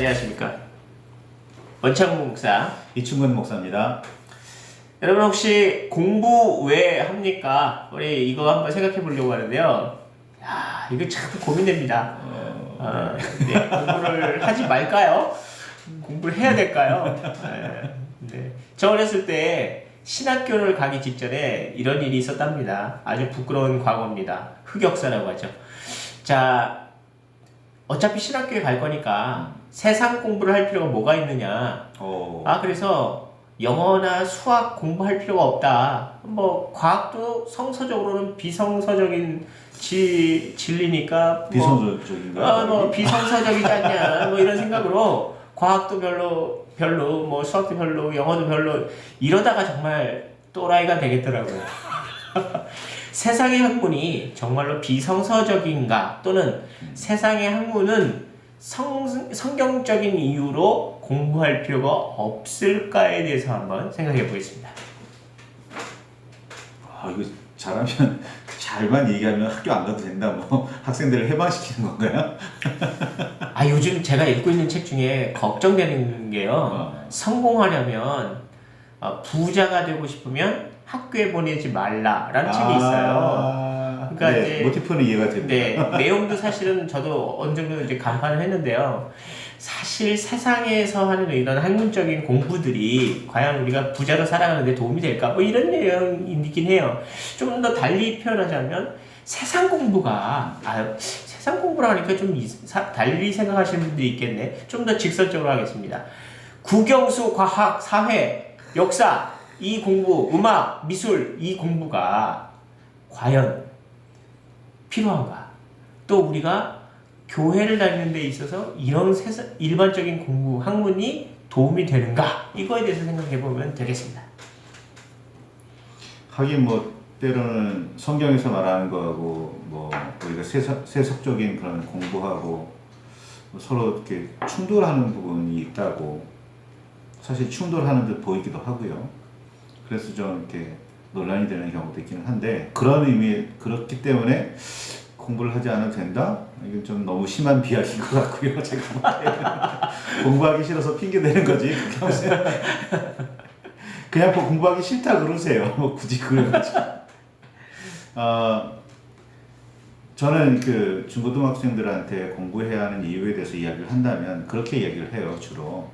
안녕하십니까. 원창무 목사. 이충근 목사입니다. 여러분 혹시 공부 왜 합니까? 우리 이거 한번 생각해 보려고 하는데요. 야, 이거 참 고민됩니다. 네, 공부를 하지 말까요? 공부를 해야 될까요? 네. 저 어렸을 때 신학교를 가기 직전에 이런 일이 있었답니다. 아주 부끄러운 과거입니다. 흑역사라고 하죠. 자, 어차피 신학교에 갈 거니까 세상 공부를 할 필요가 뭐가 있느냐. 그래서 영어나 수학 공부할 필요가 없다. 뭐 과학도 성서적으로는 비성서적인 진리니까 비성서적인가? 비성서적이지 않냐. 뭐 이런 생각으로 과학도 별로, 뭐 수학도 별로, 영어도 별로 이러다가 정말 또라이가 되겠더라고요. 세상의 학문이 정말로 비성서적인가 또는 세상의 학문은 성경적인 이유로 공부할 필요가 없을까에 대해서 한번 생각해 보겠습니다. 이거 잘만 얘기하면 학교 안 가도 된다. 뭐 학생들을 해방시키는 건가요? 요즘 제가 읽고 있는 책 중에 걱정되는 게요. 성공하려면 부자가 되고 싶으면 학교에 보내지 말라라는 책이 있어요. 그러니까 네, 이제 모티프는 이해가 됩니다. 네, 내용도 사실은 저도 어느 정도 이제 간판을 했는데요. 사실 세상에서 하는 이런 학문적인 공부들이 과연 우리가 부자로 살아가는데 도움이 될까? 뭐 이런 내용이긴 해요. 좀 더 달리 표현하자면 세상 공부가 세상 공부라 하니까 좀 달리 생각하시는 분들이 있겠네. 좀 더 직설적으로 하겠습니다. 국영수, 과학, 사회, 역사 이 공부, 음악, 미술 이 공부가 과연 필요한가? 또 우리가 교회를 다니는 데 있어서 이런 일반적인 공부, 학문이 도움이 되는가? 이거에 대해서 생각해 보면 되겠습니다. 하긴 뭐 때로는 성경에서 말하는 거하고 뭐 우리가 세속적인 그런 공부하고 서로 이렇게 충돌하는 부분이 있다고 사실 충돌하는 듯 보이기도 하고요. 그래서 좀 이렇게 논란이 되는 경우도 있기는 한데 그렇기 때문에 공부를 하지 않아도 된다? 이건 좀 너무 심한 비약인 것 같고요. 제가 공부하기 싫어서 핑계 대는 거지. 그냥 뭐 공부하기 싫다 그러세요. 뭐 굳이 그래가지고. 저는 그 중고등학생들한테 공부해야 하는 이유에 대해서 이야기를 한다면 그렇게 이야기를 해요. 주로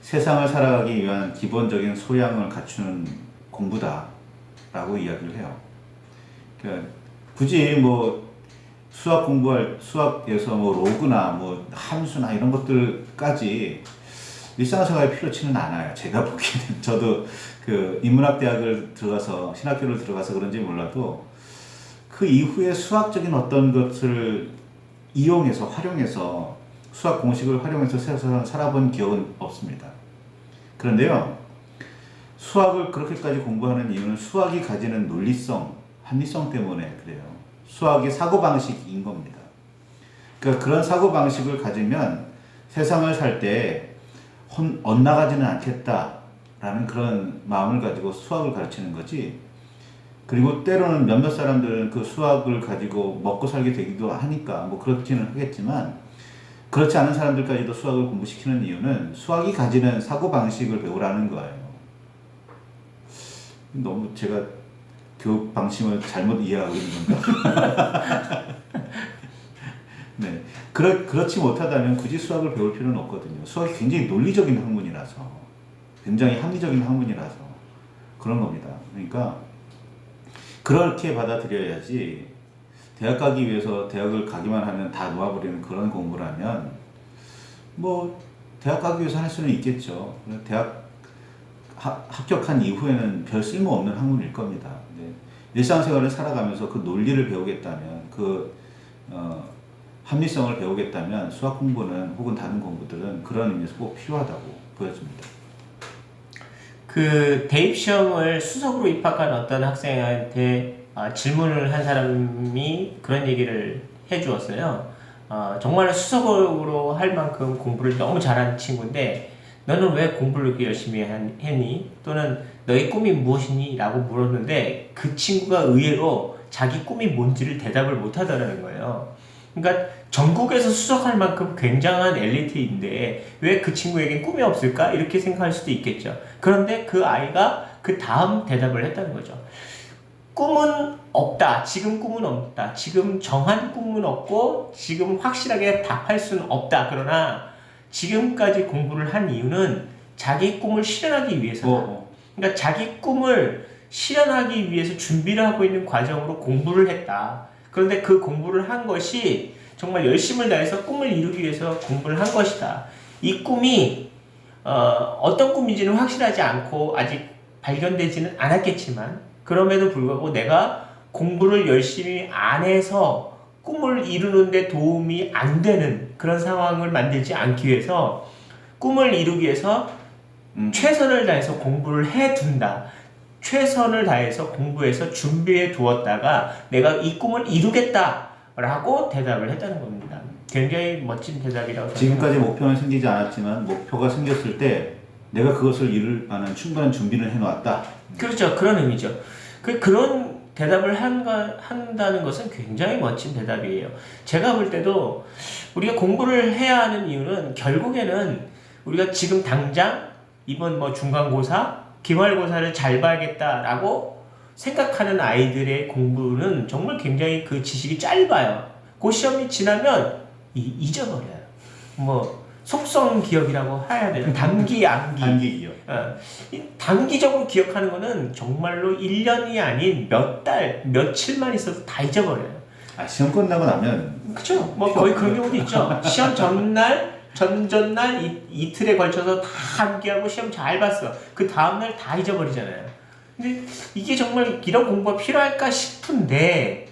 세상을 살아가기 위한 기본적인 소양을 갖추는 공부다라고 이야기를 해요. 그러니까 굳이 뭐 수학에서 뭐 로그나 뭐 함수나 이런 것들까지 일상생활에 필요치는 않아요. 제가 보기에는. 저도 그 인문학대학을 들어가서 신학교를 들어가서 그런지 몰라도 그 이후에 수학적인 어떤 것을 활용해서 수학 공식을 활용해서 세상을 살아본 기억은 없습니다. 그런데요, 수학을 그렇게까지 공부하는 이유는 수학이 가지는 논리성, 합리성 때문에 그래요. 수학이 사고방식인 겁니다. 그러니까 그런 사고방식을 가지면 세상을 살 때 엇나가지는 않겠다라는 그런 마음을 가지고 수학을 가르치는 거지. 그리고 때로는 몇몇 사람들은 그 수학을 가지고 먹고 살게 되기도 하니까 뭐 그렇지는 하겠지만 그렇지 않은 사람들까지도 수학을 공부시키는 이유는 수학이 가지는 사고방식을 배우라는 거예요. 너무 제가 교육 방침을 잘못 이해하고 있는 건가? 네. 그렇지 못하다면 굳이 수학을 배울 필요는 없거든요. 수학이 굉장히 논리적인 학문이라서, 굉장히 합리적인 학문이라서 그런 겁니다. 그러니까 그렇게 받아들여야지 대학 가기 위해서 대학을 가기만 하면 다 놓아버리는 그런 공부라면 뭐 대학 가기 위해서 할 수는 있겠죠. 대학 합격한 이후에는 별 쓸모없는 학문일 겁니다. 일상생활을 살아가면서 그 논리를 배우겠다면 합리성을 배우겠다면 수학 공부는 혹은 다른 공부들은 그런 의미에서 꼭 필요하다고 보여집니다. 그 대입시험을 수석으로 입학한 어떤 학생한테 질문을 한 사람이 그런 얘기를 해주었어요. 정말 수석으로 할 만큼 공부를 너무 잘하는 친구인데 너는 왜 공부를 그렇게 열심히 했니? 또는 너의 꿈이 무엇이니? 라고 물었는데 그 친구가 의외로 자기 꿈이 뭔지를 대답을 못 하더라는 거예요. 그러니까 전국에서 수석할 만큼 굉장한 엘리트인데 왜 그 친구에겐 꿈이 없을까? 이렇게 생각할 수도 있겠죠. 그런데 그 아이가 그 다음 대답을 했다는 거죠. 꿈은 없다. 지금 꿈은 없다. 지금 정한 꿈은 없고 지금 확실하게 답할 수는 없다. 그러나 지금까지 공부를 한 이유는 자기 꿈을 실현하기 위해서다. 그러니까 자기 꿈을 실현하기 위해서 준비를 하고 있는 과정으로 공부를 했다. 그런데 그 공부를 한 것이 정말 열심을 다해서 꿈을 이루기 위해서 공부를 한 것이다. 이 꿈이 어떤 꿈인지는 확실하지 않고 아직 발견되지는 않았겠지만 그럼에도 불구하고 내가 공부를 열심히 안 해서 꿈을 이루는데 도움이 안 되는 그런 상황을 만들지 않기 위해서 꿈을 이루기 위해서 최선을 다해서 공부를 해둔다. 최선을 다해서 공부해서 준비해 두었다가 내가 이 꿈을 이루겠다라고 대답을 했다는 겁니다. 굉장히 멋진 대답이라고 지금까지 목표는 생기지 않았지만 목표가 생겼을 때 내가 그것을 이룰 만한 충분한 준비를 해놓았다. 그렇죠. 그런 의미죠. 그런 대답을 한다는 것은 굉장히 멋진 대답이에요. 제가 볼 때도 우리가 공부를 해야 하는 이유는 결국에는 우리가 지금 당장 이번 뭐 중간고사, 기말고사를 잘 봐야겠다라고 생각하는 아이들의 공부는 정말 굉장히 그 지식이 짧아요. 그 시험이 지나면 잊어버려요. 뭐 속성 기억이라고 해야 되나? 단기, 암기. 단기 기억. 이 단기적으로 기억하는 거는 정말로 1년이 아닌 몇 달, 며칠만 있어도 다 잊어버려요. 시험 끝나고 나면 그쵸? 뭐 거의 그런 경우도 있죠. 시험 전날, 전전날 이틀에 걸쳐서 다 암기하고 시험 잘 봤어. 그 다음날 다 잊어버리잖아요. 근데 이게 정말 이런 공부가 필요할까 싶은데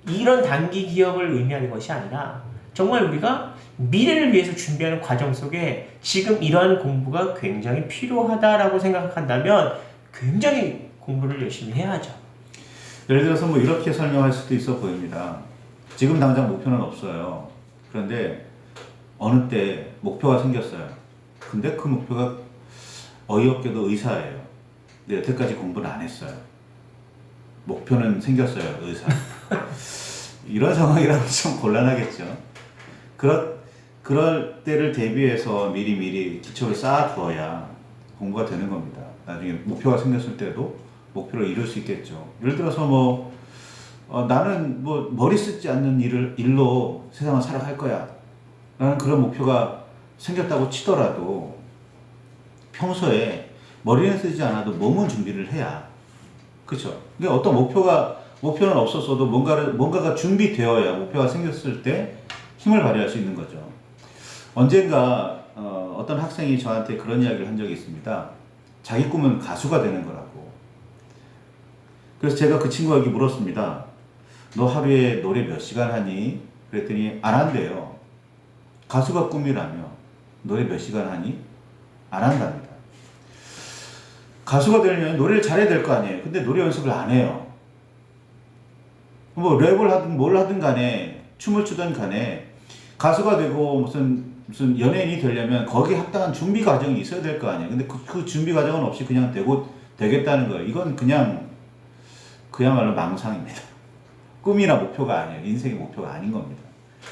이런 단기 기억을 의미하는 것이 아니라 정말 우리가 미래를 위해서 준비하는 과정 속에 지금 이러한 공부가 굉장히 필요하다라고 생각한다면 굉장히 공부를 열심히 해야죠. 예를 들어서 뭐 이렇게 설명할 수도 있어 보입니다. 지금 당장 목표는 없어요. 그런데 어느 때 목표가 생겼어요. 근데 그 목표가 어이없게도 의사예요. 근데 여태까지 공부는 안 했어요. 목표는 생겼어요. 의사. 이런 상황이라면 좀 곤란하겠죠. 그럴 때를 대비해서 미리 기초를 쌓아두어야 공부가 되는 겁니다. 나중에 목표가 생겼을 때도 목표를 이룰 수 있겠죠. 예를 들어서 나는 머리 쓰지 않는 일로 세상을 살아갈 거야. 라는 그런 목표가 생겼다고 치더라도 평소에 머리는 쓰지 않아도 몸은 준비를 해야. 그렇죠. 그러니까 어떤 목표는 없었어도 뭔가가 준비되어야 목표가 생겼을 때 힘을 발휘할 수 있는 거죠. 언젠가 어떤 학생이 저한테 그런 이야기를 한 적이 있습니다. 자기 꿈은 가수가 되는 거라고. 그래서 제가 그 친구에게 물었습니다. 너 하루에 노래 몇 시간 하니? 그랬더니 안 한대요. 가수가 꿈이라며 노래 몇 시간 하니? 안 한답니다. 가수가 되려면 노래를 잘해야 될 거 아니에요. 근데 노래 연습을 안 해요. 뭐 랩을 하든 뭘 하든 간에 춤을 추든 간에 가수가 되고 무슨 연예인이 되려면 거기에 합당한 준비 과정이 있어야 될 거 아니에요. 근데 그 준비 과정은 없이 그냥 되겠다는 거예요. 이건 그야말로 망상입니다. 꿈이나 목표가 아니에요. 인생의 목표가 아닌 겁니다.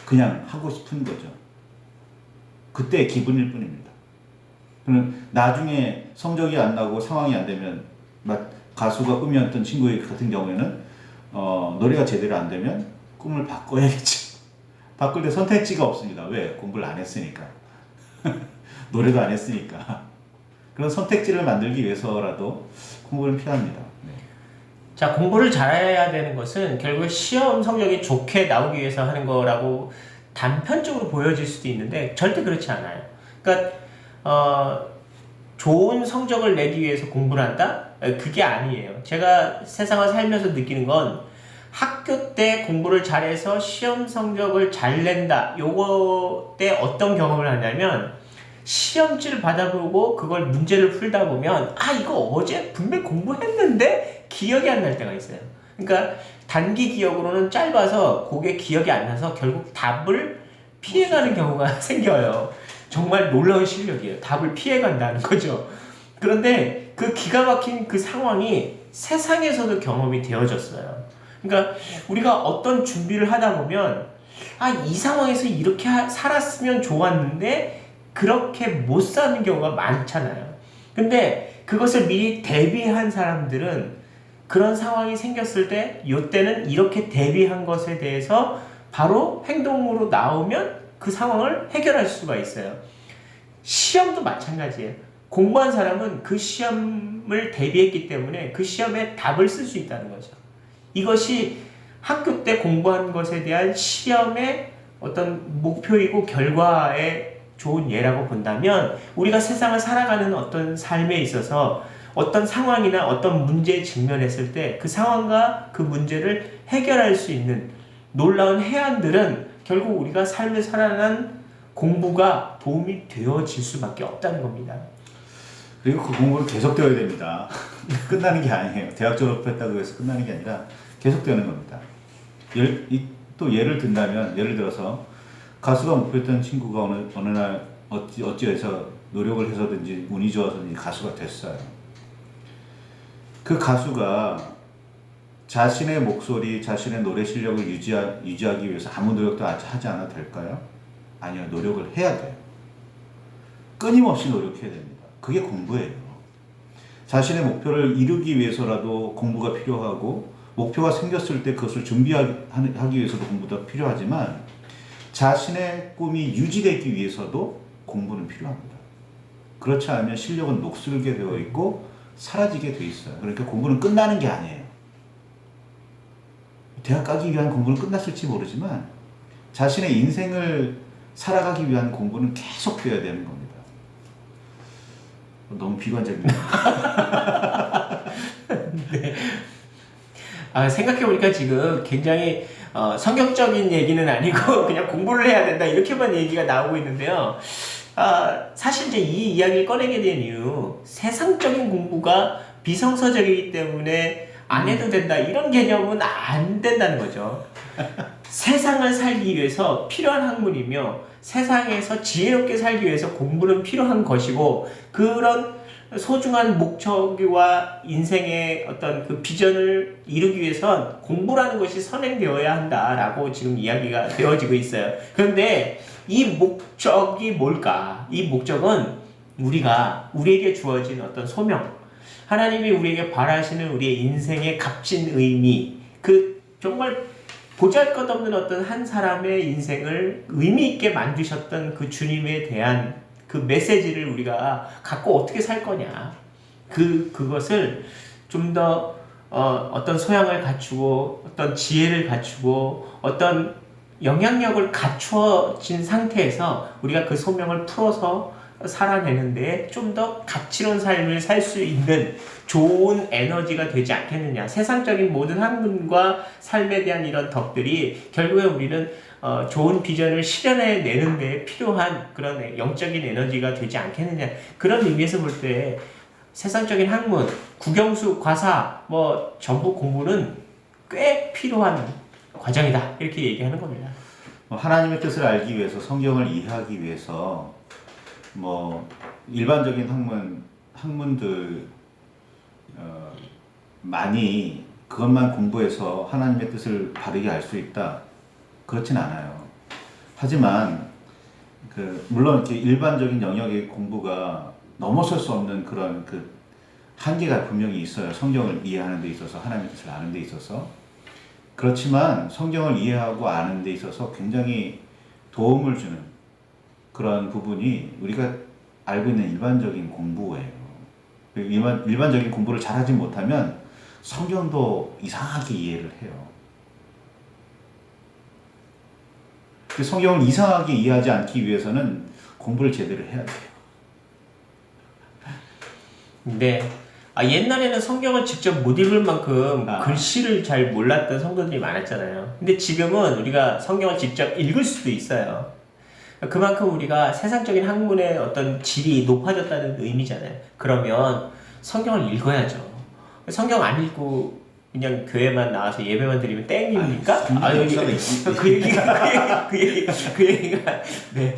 그냥 하고 싶은 거죠. 그때 기분일 뿐입니다. 그럼 나중에 성적이 안 나고 상황이 안 되면 가수가 꿈이었던 친구 같은 경우에는 노래가 제대로 안 되면 꿈을 바꿔야겠죠. 바꿀 때 선택지가 없습니다. 왜? 공부를 안 했으니까. 노래도 안 했으니까. 그런 선택지를 만들기 위해서라도 공부는 필요합니다. 네. 자, 공부를 잘해야 되는 것은 결국 시험 성적이 좋게 나오기 위해서 하는 거라고 단편적으로 보여질 수도 있는데 절대 그렇지 않아요. 그러니까 좋은 성적을 내기 위해서 공부를 한다? 그게 아니에요. 제가 세상을 살면서 느끼는 건 학교 때 공부를 잘해서 시험 성적을 잘 낸다. 요거 때 어떤 경험을 하냐면 시험지를 받아보고 그걸 문제를 풀다 보면 이거 어제 분명 공부했는데 기억이 안 날 때가 있어요. 그러니까 단기 기억으로는 짧아서 그게 기억이 안 나서 결국 답을 피해가는 경우가 생겨요. 정말 놀라운 실력이에요. 답을 피해간다는 거죠. 그런데 그 기가 막힌 그 상황이 세상에서도 경험이 되어졌어요. 그러니까 우리가 어떤 준비를 하다 보면 아, 이 상황에서 이렇게 살았으면 좋았는데 그렇게 못 사는 경우가 많잖아요. 근데 그것을 미리 대비한 사람들은 그런 상황이 생겼을 때 이때는 이렇게 대비한 것에 대해서 바로 행동으로 나오면 그 상황을 해결할 수가 있어요. 시험도 마찬가지예요. 공부한 사람은 그 시험을 대비했기 때문에 그 시험에 답을 쓸 수 있다는 거죠. 이것이 학교 때 공부한 것에 대한 시험의 어떤 목표이고 결과의 좋은 예라고 본다면 우리가 세상을 살아가는 어떤 삶에 있어서 어떤 상황이나 어떤 문제에 직면했을 때 그 상황과 그 문제를 해결할 수 있는 놀라운 해안들은 결국 우리가 삶을 살아가는 공부가 도움이 되어질 수밖에 없다는 겁니다. 그리고 그 공부는 계속되어야 됩니다. 끝나는 게 아니에요. 대학 졸업했다고 해서 끝나는 게 아니라 계속되는 겁니다. 또 예를 든다면, 예를 들어서 가수가 목표했던 친구가 어느 날 어찌해서 노력을 해서든지 운이 좋아서든지 가수가 됐어요. 그 가수가 자신의 목소리, 자신의 노래 실력을 유지하기 위해서 아무 노력도 하지 않아도 될까요? 아니요, 노력을 해야 돼요. 끊임없이 노력해야 됩니다. 그게 공부예요. 자신의 목표를 이루기 위해서라도 공부가 필요하고, 목표가 생겼을 때 그것을 준비하기 위해서도 공부가 필요하지만, 자신의 꿈이 유지되기 위해서도 공부는 필요합니다. 그렇지 않으면 실력은 녹슬게 되어 있고 사라지게 되어 있어요. 그러니까 공부는 끝나는 게 아니에요. 대학 가기 위한 공부는 끝났을지 모르지만 자신의 인생을 살아가기 위한 공부는 계속되어야 되는 겁니다. 너무 비관적입니다. 네. 생각해보니까 지금 굉장히 성경적인 얘기는 아니고 그냥 공부를 해야 된다 이렇게만 얘기가 나오고 있는데요. 사실 이제 이 이야기를 꺼내게 된 이유, 세상적인 공부가 비성서적이기 때문에 안 해도 된다 이런 개념은 안 된다는 거죠. 세상을 살기 위해서 필요한 학문이며 세상에서 지혜롭게 살기 위해서 공부는 필요한 것이고, 그런 소중한 목적과 인생의 어떤 그 비전을 이루기 위해선 공부라는 것이 선행되어야 한다라고 지금 이야기가 되어지고 있어요. 그런데 이 목적이 뭘까? 이 목적은 우리에게 주어진 어떤 소명, 하나님이 우리에게 바라시는 우리의 인생의 값진 의미, 그 정말 보잘것없는 어떤 한 사람의 인생을 의미 있게 만드셨던 그 주님에 대한 그 메시지를 우리가 갖고 어떻게 살 거냐, 그것을 좀 더 어떤 소양을 갖추고 어떤 지혜를 갖추고 어떤 영향력을 갖추어진 상태에서 우리가 그 소명을 풀어서 살아내는데 좀 더 가치로운 삶을 살 수 있는 좋은 에너지가 되지 않겠느냐. 세상적인 모든 학문과 삶에 대한 이런 덕들이 결국에 우리는 좋은 비전을 실현해내는 데 필요한 그런 영적인 에너지가 되지 않겠느냐. 그런 의미에서 볼 때 세상적인 학문, 국영수, 과사, 전부 공부는 꽤 필요한 과정이다. 이렇게 얘기하는 겁니다. 하나님의 뜻을 알기 위해서, 성경을 이해하기 위해서 일반적인 학문들 많이 그것만 공부해서 하나님의 뜻을 바르게 알 수 있다, 그렇진 않아요. 하지만 물론 이렇게 일반적인 영역의 공부가 넘어설 수 없는 그런 한계가 분명히 있어요. 성경을 이해하는 데 있어서, 하나님의 뜻을 아는 데 있어서. 그렇지만 성경을 이해하고 아는 데 있어서 굉장히 도움을 주는 그런 부분이 우리가 알고 있는 일반적인 공부예요. 일반적인 공부를 잘하지 못하면 성경도 이상하게 이해를 해요. 성경을 이상하게 이해하지 않기 위해서는 공부를 제대로 해야 돼요. 네. 옛날에는 성경을 직접 못 읽을 만큼 글씨를 잘 몰랐던 성도들이 많았잖아요. 근데 지금은 우리가 성경을 직접 읽을 수도 있어요. 그만큼 우리가 세상적인 학문의 어떤 질이 높아졌다는 의미잖아요. 그러면 성경을 읽어야죠. 성경 안 읽고 그냥 교회만 나와서 예배만 드리면 땡입니까? 그 얘기가 네.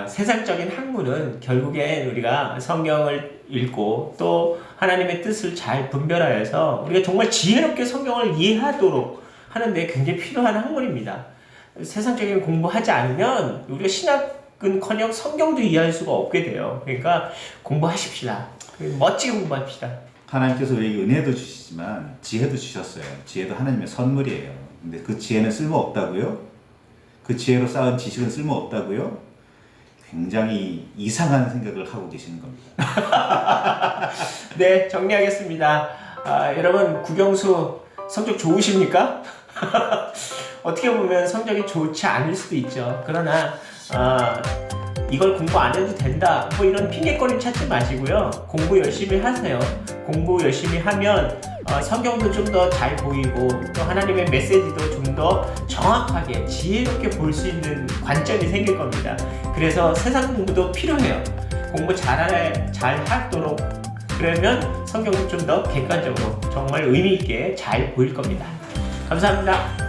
세상적인 학문은 결국엔 우리가 성경을 읽고 또 하나님의 뜻을 잘 분별하여서 우리가 정말 지혜롭게 성경을 이해하도록 하는데 굉장히 필요한 학문입니다. 세상적인 공부하지 않으면 우리가 신학은커녕 성경도 이해할 수가 없게 돼요. 그러니까 공부하십시다. 멋지게 공부합시다. 하나님께서 우리에게 은혜도 주시지만 지혜도 주셨어요. 지혜도 하나님의 선물이에요. 근데 그 지혜는 쓸모없다고요? 그 지혜로 쌓은 지식은 쓸모없다고요? 굉장히 이상한 생각을 하고 계시는 겁니다. 네, 정리하겠습니다. 여러분 국영수 성적 좋으십니까? 어떻게 보면 성적이 좋지 않을 수도 있죠. 그러나 이걸 공부 안 해도 된다 뭐 이런 핑계거리 찾지 마시고요. 공부 열심히 하세요. 공부 열심히 하면 성경도 좀 더 잘 보이고 또 하나님의 메시지도 좀 더 정확하게 지혜롭게 볼 수 있는 관점이 생길 겁니다. 그래서 세상 공부도 필요해요. 공부 잘하도록 그러면 성경도 좀 더 객관적으로 정말 의미 있게 잘 보일 겁니다. 감사합니다.